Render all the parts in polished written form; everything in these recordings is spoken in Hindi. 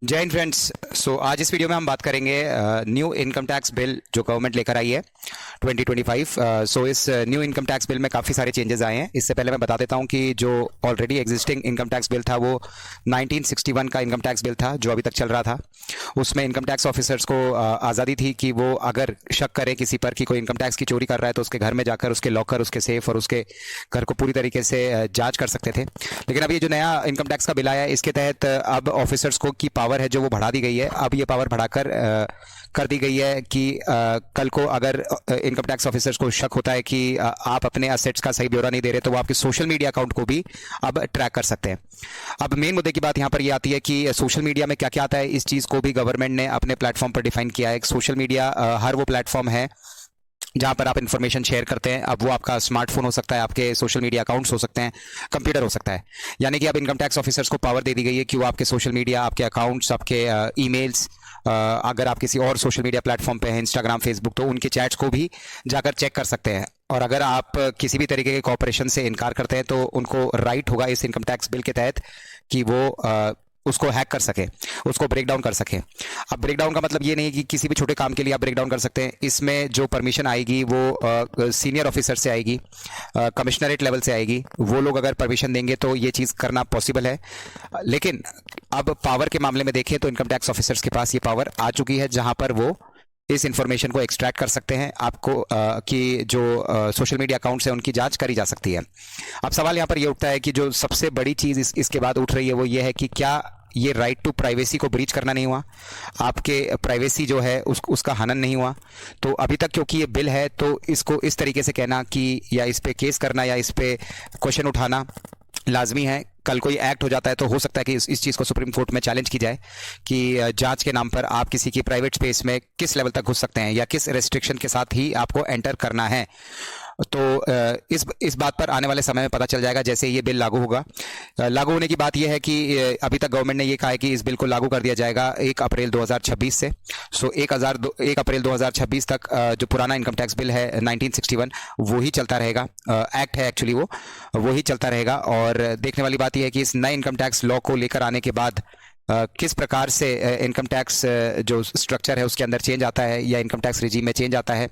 जय हिंद फ्रेंड्स। आज इस वीडियो में हम बात करेंगे न्यू इनकम टैक्स बिल जो गवर्नमेंट लेकर आई है 2025। इस न्यू इनकम टैक्स बिल में काफ़ी सारे चेंजेस आए हैं। इससे पहले मैं बता देता हूं कि जो already existing income tax bill था वो 1961 का इनकम टैक्स बिल था जो अभी तक चल रहा था। उसमें इनकम टैक्स ऑफिसर्स को आज़ादी थी कि वो अगर शक करें किसी पर कि कोई इनकम टैक्स की चोरी कर रहा है तो उसके घर में जाकर उसके लॉकर, उसके सेफ और उसके घर को पूरी तरीके से जांच कर सकते थे। लेकिन अब ये जो नया इनकम टैक्स का बिल आया है इसके तहत अब ऑफिसर्स को की पावर है जो वो बढ़ा दी गई है। अब ये पावर बढ़ाकर कर दी गई है कि कल को अगर इनकम टैक्स ऑफिसर्स को शक होता है कि आप अपने असेट्स का सही ब्यौरा नहीं दे रहे तो वो आपके सोशल मीडिया अकाउंट को भी अब ट्रैक कर सकते हैं। अब मेन मुद्दे की बात यहाँ पर ये आती है कि सोशल मीडिया में क्या क्या आता है, इस चीज़ को भी गवर्नमेंट ने अपने प्लेटफॉर्म पर डिफाइन किया है। सोशल मीडिया हर वो प्लेटफॉर्म है जहां पर आप इन्फॉर्मेशन शेयर करते हैं। अब वो आपका स्मार्टफोन हो सकता है, आपके सोशल मीडिया अकाउंट्स हो सकते हैं, कंप्यूटर हो सकता है। यानी कि अब इनकम टैक्स ऑफिसर्स को पावर दे दी गई है कि वो आपके सोशल मीडिया, आपके अकाउंट्स, आपके ईमेल्स, अगर आप किसी और सोशल मीडिया प्लेटफॉर्म पे हैं, इंस्टाग्राम, फेसबुक, तो उनके चैट्स को भी जाकर चेक कर सकते हैं। और अगर आप किसी भी तरीके के कॉपरेशन से इनकार करते हैं तो उनको राइट होगा इस इनकम टैक्स बिल के तहत कि वो उसको हैक कर सके, उसको ब्रेक डाउन कर सके। अब ब्रेक डाउन का मतलब ये नहीं कि किसी भी छोटे काम के लिए आप ब्रेक डाउन कर सकते हैं। इसमें जो परमिशन आएगी वो सीनियर ऑफिसर से आएगी, कमिश्नरेट लेवल से आएगी। वो लोग अगर परमिशन देंगे तो ये चीज़ करना पॉसिबल है। लेकिन अब पावर के मामले में देखें तो इनकम टैक्स ऑफिसर्स के पास ये पावर आ चुकी है जहां पर वो इस इंफॉर्मेशन को एक्सट्रैक्ट कर सकते हैं। आपको कि जो सोशल मीडिया अकाउंट्स है उनकी जांच करी जा सकती है। अब सवाल यहाँ पर ये उठता है कि जो सबसे बड़ी चीज़ इसके बाद उठ रही है वो ये है कि क्या ये राइट टू प्राइवेसी को ब्रीच करना नहीं हुआ, आपके प्राइवेसी जो है उसका हनन नहीं हुआ। तो अभी तक क्योंकि ये बिल है तो इसको इस तरीके से कहना कि या इस पे केस करना या इस पे क्वेश्चन उठाना लाजमी है। कल कोई एक्ट हो जाता है तो हो सकता है कि इस चीज़ को सुप्रीम कोर्ट में चैलेंज की जाए कि जांच के नाम पर आप किसी की प्राइवेट स्पेस में किस लेवल तक घुस सकते हैं या किस रेस्ट्रिक्शन के साथ ही आपको एंटर करना है। तो इस बात पर आने वाले समय में पता चल जाएगा जैसे ये बिल लागू होगा। लागू होने की बात यह है कि अभी तक गवर्नमेंट ने ये कहा है कि इस बिल को लागू कर दिया जाएगा 1 अप्रैल 2026 से। 1 अप्रैल 2026 तक जो पुराना इनकम टैक्स बिल है 1961 वो ही चलता रहेगा। एक्ट है एक्चुअली वो ही चलता रहेगा। और देखने वाली बात यह है कि इस नए इनकम टैक्स लॉ को लेकर आने के बाद किस प्रकार से इनकम टैक्स जो स्ट्रक्चर है उसके अंदर चेंज आता है या इनकम टैक्स रिजीम में चेंज आता है।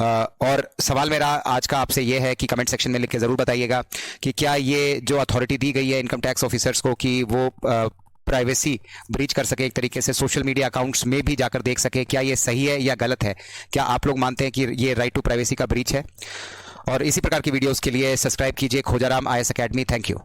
और सवाल मेरा आज का आपसे ये है कि कमेंट सेक्शन में लिख के ज़रूर बताइएगा कि क्या ये जो अथॉरिटी दी गई है इनकम टैक्स ऑफिसर्स को कि वो प्राइवेसी ब्रीच कर सके, एक तरीके से सोशल मीडिया अकाउंट्स में भी जाकर देख सके, क्या ये सही है या गलत है? क्या आप लोग मानते हैं कि ये राइट टू प्राइवेसी का ब्रीच है? और इसी प्रकार की वीडियोज़ के लिए सब्सक्राइब कीजिए खोजाराम IAS अकेडमी। Thank you.